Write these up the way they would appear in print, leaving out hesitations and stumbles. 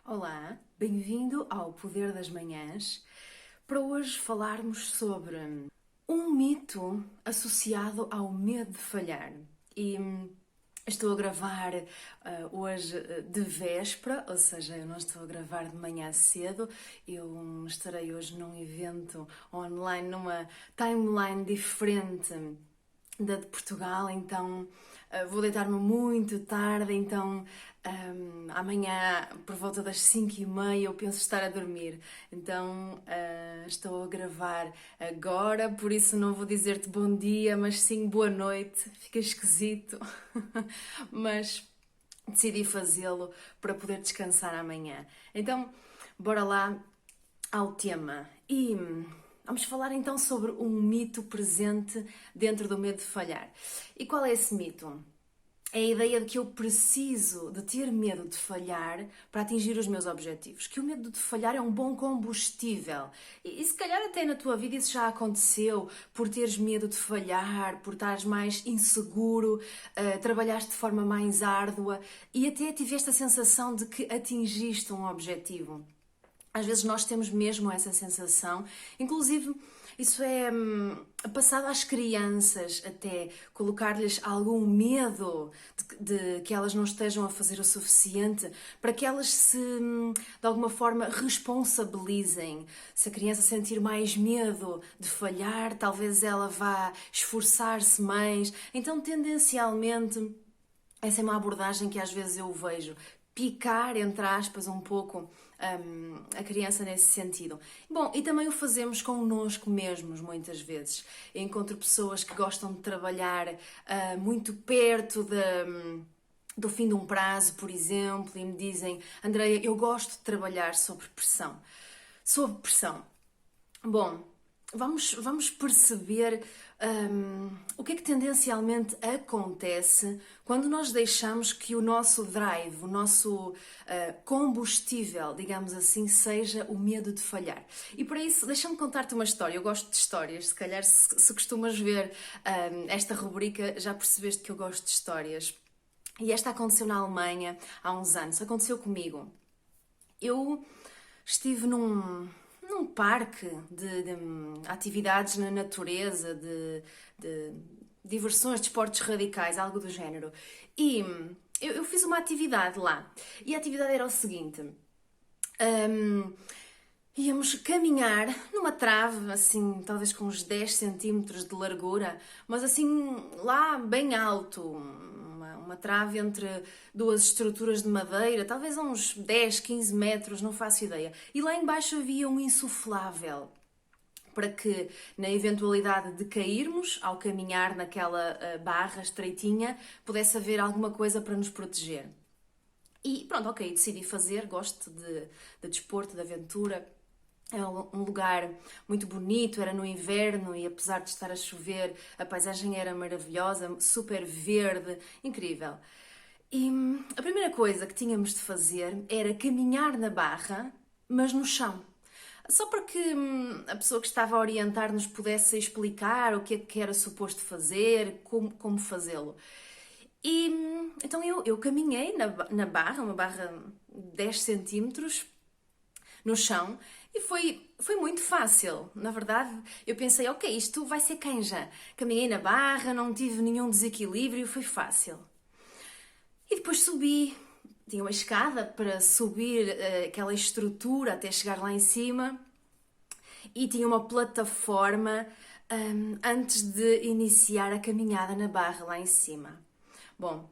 Olá, bem-vindo ao Poder das Manhãs. Para hoje falarmos sobre um mito associado ao medo de falhar. E estou a gravar hoje de véspera, ou seja, eu não estou a gravar de manhã cedo. Eu estarei hoje num evento online, numa timeline diferente da de Portugal, então vou deitar-me muito tarde, então amanhã por volta das 5h30 eu penso estar a dormir. Então estou a gravar agora, por isso não vou dizer-te bom dia, mas sim boa noite. Fica esquisito, mas decidi fazê-lo para poder descansar amanhã. Então, bora lá ao tema. E vamos falar então sobre um mito presente dentro do medo de falhar. E qual é esse mito? É a ideia de que eu preciso de ter medo de falhar para atingir os meus objetivos. Que o medo de falhar é um bom combustível. E se calhar até na tua vida isso já aconteceu, por teres medo de falhar, por estares mais inseguro, trabalhaste de forma mais árdua e até tiveste a sensação de que atingiste um objetivo. Às vezes nós temos mesmo essa sensação, inclusive isso é passado às crianças até, colocar-lhes algum medo de que elas não estejam a fazer o suficiente para que elas se, de alguma forma, responsabilizem. Se a criança sentir mais medo de falhar, talvez ela vá esforçar-se mais. Então, tendencialmente, essa é uma abordagem que às vezes eu vejo. Picar, entre aspas, um pouco a criança nesse sentido. Bom, e também o fazemos connosco mesmos, muitas vezes. Eu encontro pessoas que gostam de trabalhar muito perto do fim de um prazo, por exemplo, e me dizem: Andreia, eu gosto de trabalhar sob pressão. Sob pressão. Bom, vamos perceber o que é que tendencialmente acontece quando nós deixamos que o nosso drive, o nosso combustível, digamos assim, seja o medo de falhar. E para isso, deixa-me contar-te uma história. Eu gosto de histórias. Se calhar, se costumas ver esta rubrica, já percebeste que eu gosto de histórias. E esta aconteceu na Alemanha há uns anos. Aconteceu comigo. Eu estive num parque de atividades na natureza, de diversões, de esportes radicais, algo do género. E eu fiz uma atividade lá. E a atividade era o seguinte: íamos caminhar numa trave, assim, talvez com uns 10 centímetros de largura, mas assim, lá bem alto, uma trave entre duas estruturas de madeira, talvez a uns 10, 15 metros, não faço ideia. E lá embaixo havia um insuflável, para que, na eventualidade de cairmos ao caminhar naquela barra estreitinha, pudesse haver alguma coisa para nos proteger. E pronto, ok, decidi fazer, gosto de desporto, de aventura. É um lugar muito bonito, era no inverno e apesar de estar a chover, a paisagem era maravilhosa, super verde, incrível. E a primeira coisa que tínhamos de fazer era caminhar na barra, mas no chão. Só para que a pessoa que estava a orientar nos pudesse explicar o que é que era suposto fazer, como fazê-lo. E então eu caminhei na barra, uma barra de 10 centímetros, no chão, e foi muito fácil. Na verdade, eu pensei, ok, isto vai ser canja. Caminhei na barra, não tive nenhum desequilíbrio, foi fácil. E depois subi, tinha uma escada para subir aquela estrutura até chegar lá em cima, e tinha uma plataforma antes de iniciar a caminhada na barra lá em cima. Bom,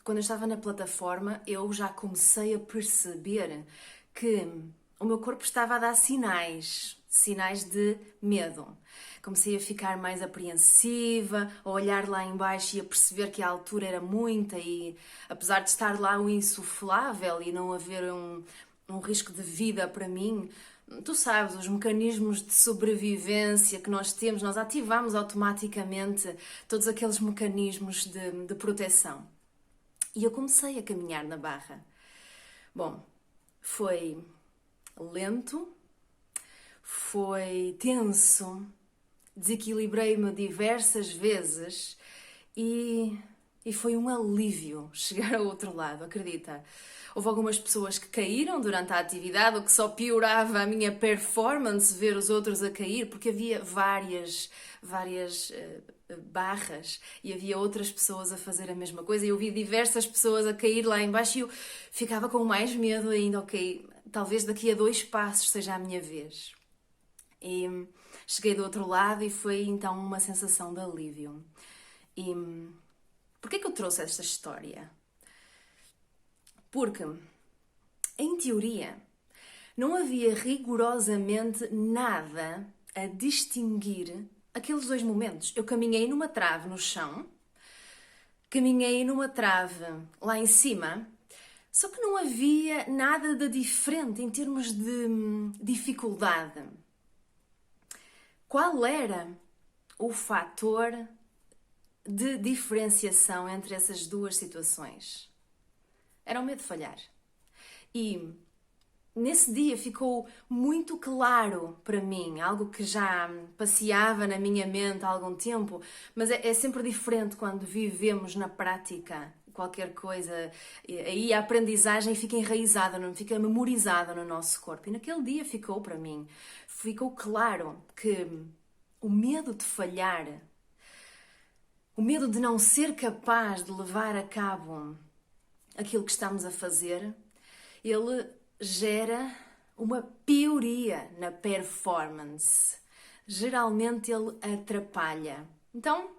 quando eu estava na plataforma, eu já comecei a perceber que o meu corpo estava a dar sinais de medo. Comecei a ficar mais apreensiva, a olhar lá embaixo e a perceber que a altura era muita e, apesar de estar lá o insuflável e não haver um risco de vida para mim, tu sabes, os mecanismos de sobrevivência que nós temos, nós ativamos automaticamente todos aqueles mecanismos de proteção. E eu comecei a caminhar na barra. Bom, foi lento, foi tenso, desequilibrei-me diversas vezes e E foi um alívio chegar ao outro lado, acredita? Houve algumas pessoas que caíram durante a atividade, o que só piorava a minha performance ver os outros a cair, porque havia várias barras e havia outras pessoas a fazer a mesma coisa. E eu vi diversas pessoas a cair lá embaixo e eu ficava com mais medo ainda, ok, talvez daqui a 2 passos seja a minha vez. E cheguei do outro lado e foi então uma sensação de alívio. E porquê que eu trouxe esta história? Porque, em teoria, não havia rigorosamente nada a distinguir aqueles 2 momentos. Eu caminhei numa trave no chão, caminhei numa trave lá em cima, só que não havia nada de diferente em termos de dificuldade. Qual era o fator de diferenciação entre essas 2 situações? Era o medo de falhar. E nesse dia ficou muito claro para mim, algo que já passeava na minha mente há algum tempo, mas é sempre diferente quando vivemos na prática qualquer coisa. Aí a aprendizagem fica enraizada, fica memorizada no nosso corpo. E naquele dia ficou para mim, ficou claro que o medo de falhar, o medo de não ser capaz de levar a cabo aquilo que estamos a fazer, ele gera uma pioria na performance. Geralmente ele atrapalha. Então,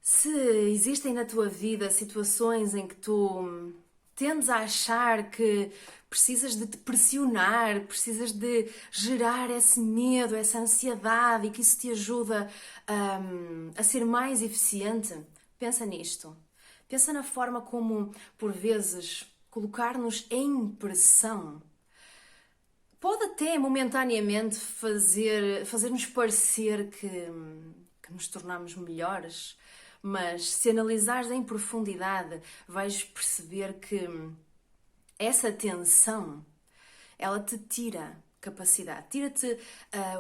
se existem na tua vida situações em que tu tendes a achar que precisas de te pressionar, precisas de gerar esse medo, essa ansiedade e que isso te ajuda a ser mais eficiente, pensa nisto. Pensa na forma como, por vezes, colocar-nos em pressão pode até momentaneamente fazer-nos parecer que nos tornamos melhores, mas se analisares em profundidade, vais perceber que essa tensão, ela te tira capacidade, tira-te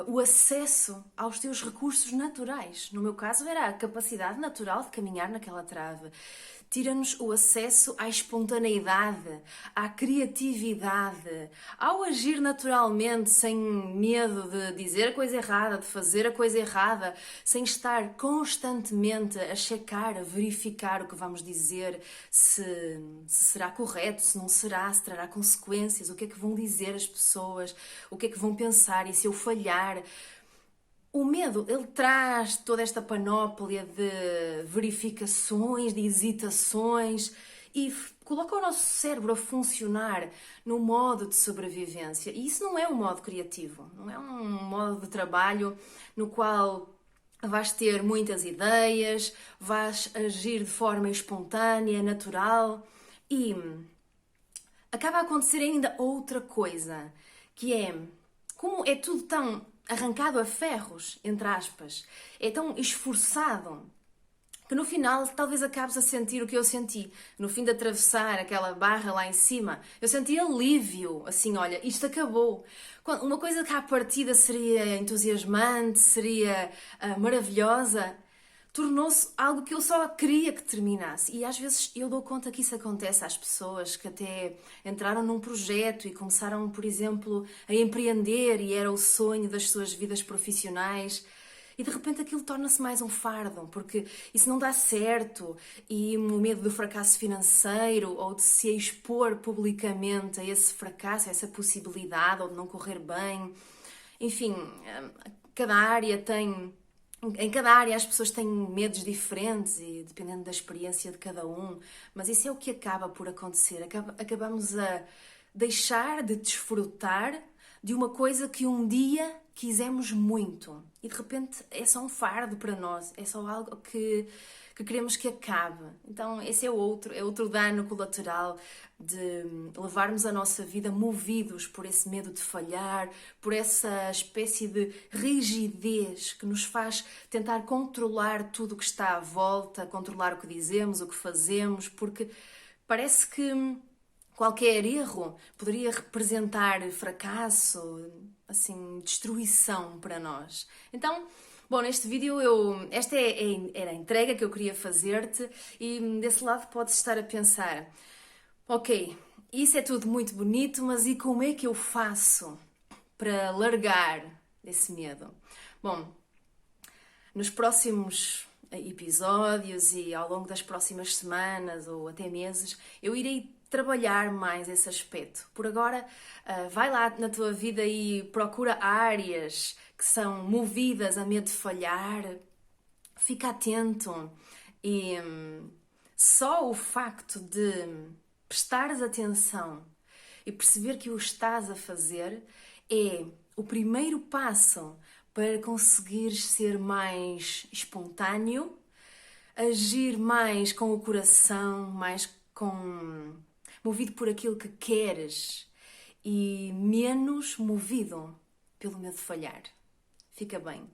o acesso aos teus recursos naturais. No meu caso era a capacidade natural de caminhar naquela trave. Tira-nos o acesso à espontaneidade, à criatividade, ao agir naturalmente, sem medo de dizer a coisa errada, de fazer a coisa errada, sem estar constantemente a checar, a verificar o que vamos dizer, se será correto, se não será, se trará consequências, o que é que vão dizer as pessoas, o que é que vão pensar e se eu falhar. O medo, ele traz toda esta panóplia de verificações, de hesitações e coloca o nosso cérebro a funcionar no modo de sobrevivência. E isso não é um modo criativo, não é um modo de trabalho no qual vais ter muitas ideias, vais agir de forma espontânea, natural e acaba a acontecer ainda outra coisa, que é, como é tudo tão arrancado a ferros, entre aspas, é tão esforçado, que no final talvez acabes a sentir o que eu senti. No fim de atravessar aquela barra lá em cima, eu senti alívio, assim, olha, isto acabou. Uma coisa que à partida seria entusiasmante, seria maravilhosa, tornou-se algo que eu só queria que terminasse. E às vezes eu dou conta que isso acontece às pessoas que até entraram num projeto e começaram, por exemplo, a empreender e era o sonho das suas vidas profissionais. E de repente aquilo torna-se mais um fardo, porque isso não dá certo e o medo do fracasso financeiro ou de se expor publicamente a esse fracasso, a essa possibilidade ou de não correr bem. Enfim, cada área tem... Em cada área as pessoas têm medos diferentes e dependendo da experiência de cada um, mas isso é o que acaba por acontecer. Acabamos a deixar de desfrutar de uma coisa que um dia quisemos muito e de repente é só um fardo para nós, é só algo que queremos que acabe. Então esse é outro dano colateral de levarmos a nossa vida movidos por esse medo de falhar, por essa espécie de rigidez que nos faz tentar controlar tudo o que está à volta, controlar o que dizemos, o que fazemos, porque parece que qualquer erro poderia representar fracasso, assim, destruição para nós. Então, Bom, neste vídeo esta era a entrega que eu queria fazer-te e desse lado podes estar a pensar, ok, isso é tudo muito bonito, mas e como é que eu faço para largar esse medo? Bom, nos próximos episódios e ao longo das próximas semanas ou até meses, eu irei trabalhar mais esse aspecto. Por agora, vai lá na tua vida e procura áreas que são movidas a medo de falhar. Fica atento e só o facto de prestares atenção e perceber que o estás a fazer é o primeiro passo para conseguires ser mais espontâneo, agir mais com o coração, mais com movido por aquilo que queres e menos movido pelo medo de falhar. Fica bem.